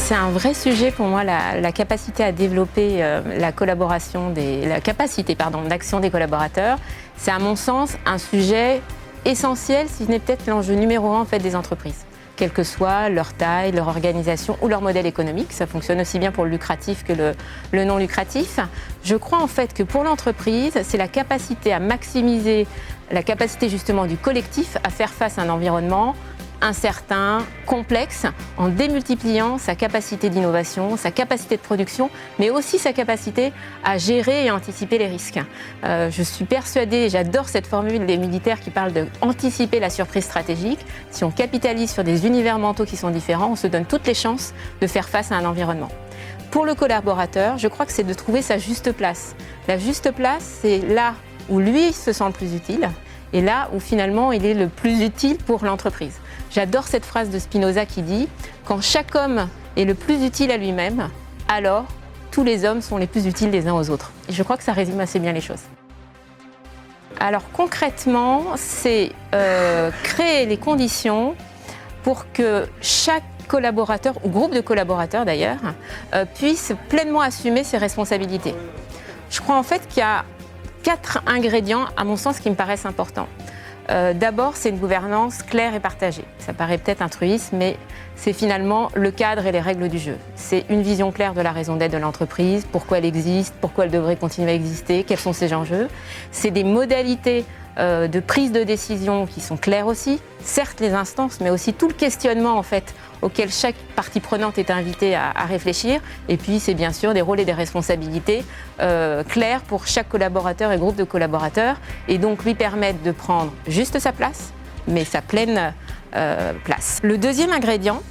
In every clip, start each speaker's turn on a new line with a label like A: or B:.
A: C'est un vrai sujet pour moi, la capacité à développer la capacité d'action des collaborateurs. C'est à mon sens un sujet essentiel, si ce n'est peut-être l'enjeu numéro 1 en fait, des entreprises. Quelle que soit leur taille, leur organisation ou leur modèle économique. Ça fonctionne aussi bien pour le lucratif que le non lucratif. Je crois en fait que pour l'entreprise, c'est la capacité à maximiser la capacité justement du collectif à faire face à un environnement incertain, complexe, en démultipliant sa capacité d'innovation, sa capacité de production, mais aussi sa capacité à gérer et anticiper les risques. Je suis persuadée, j'adore cette formule des militaires qui parlent d'anticiper la surprise stratégique. Si on capitalise sur des univers mentaux qui sont différents, on se donne toutes les chances de faire face à un environnement. Pour le collaborateur, je crois que c'est de trouver sa juste place. La juste place, c'est là où lui se sent le plus utile et là où finalement il est le plus utile pour l'entreprise. J'adore cette phrase de Spinoza qui dit « Quand chaque homme est le plus utile à lui-même, alors tous les hommes sont les plus utiles les uns aux autres. » Et je crois que ça résume assez bien les choses. Alors concrètement, c'est créer les conditions pour que chaque collaborateur, ou groupe de collaborateurs d'ailleurs, puisse pleinement assumer ses responsabilités. Je crois en fait qu'il y a 4 ingrédients, à mon sens, qui me paraissent importants. D'abord, c'est une gouvernance claire et partagée. Ça paraît peut-être altruiste, mais c'est finalement le cadre et les règles du jeu. C'est une vision claire de la raison d'être de l'entreprise, pourquoi elle existe, pourquoi elle devrait continuer à exister, quels sont ses enjeux. C'est des modalités de prise de décision qui sont claires aussi, certes les instances, mais aussi tout le questionnement en fait auquel chaque partie prenante est invitée à réfléchir. Et puis c'est bien sûr des rôles et des responsabilités clairs pour chaque collaborateur et groupe de collaborateurs, et donc lui permettre de prendre juste sa place, mais sa pleine place. Le deuxième ingrédient,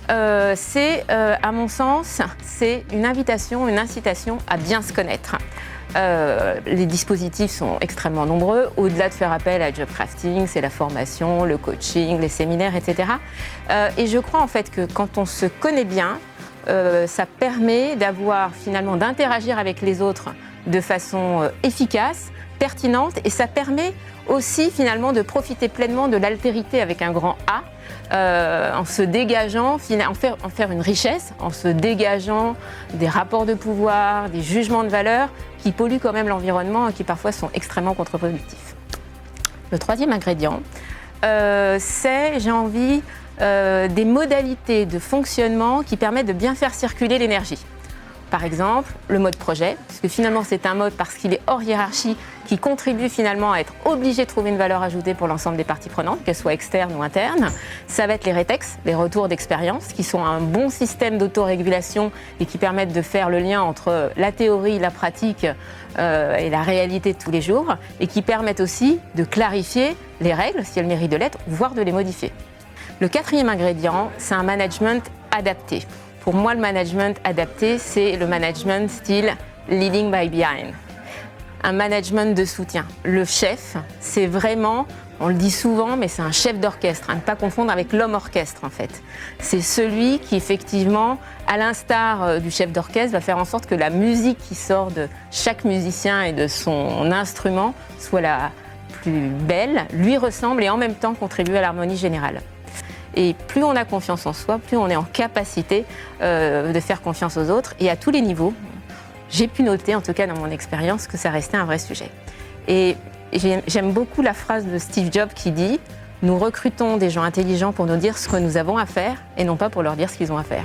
A: c'est, à mon sens, c'est une invitation, une incitation à bien se connaître. Les dispositifs sont extrêmement nombreux. Au-delà de faire appel à job crafting, c'est la formation, le coaching, les séminaires, etc. Et je crois en fait que quand on se connaît bien, ça permet finalement d'interagir avec les autres de façon efficace, pertinente, et ça permet aussi finalement de profiter pleinement de l'altérité avec un grand A, en se dégageant, en faire une richesse, en se dégageant des rapports de pouvoir, des jugements de valeur qui polluent quand même l'environnement et qui parfois sont extrêmement contre-productifs. Le troisième ingrédient, c'est, j'ai envie, des modalités de fonctionnement qui permettent de bien faire circuler l'énergie. Par exemple, le mode projet, parce que finalement c'est un mode parce qu'il est hors hiérarchie, qui contribue finalement à être obligé de trouver une valeur ajoutée pour l'ensemble des parties prenantes, qu'elles soient externes ou internes. Ça va être les rétex, les retours d'expérience, qui sont un bon système d'autorégulation et qui permettent de faire le lien entre la théorie, la pratique et la réalité de tous les jours, et qui permettent aussi de clarifier les règles, si elles méritent de l'être, voire de les modifier. Le quatrième ingrédient, c'est un management adapté. Pour moi, le management adapté, c'est le management style leading by behind. Un management de soutien. Le chef, c'est vraiment, on le dit souvent, mais c'est un chef d'orchestre, à ne pas confondre avec l'homme orchestre en fait. C'est celui qui effectivement, à l'instar du chef d'orchestre, va faire en sorte que la musique qui sort de chaque musicien et de son instrument soit la plus belle, lui ressemble et en même temps contribue à l'harmonie générale. Et plus on a confiance en soi, plus on est en capacité de faire confiance aux autres. Et à tous les niveaux, j'ai pu noter, en tout cas dans mon expérience, que ça restait un vrai sujet. Et j'aime beaucoup la phrase de Steve Jobs qui dit « Nous recrutons des gens intelligents pour nous dire ce que nous avons à faire et non pas pour leur dire ce qu'ils ont à faire ».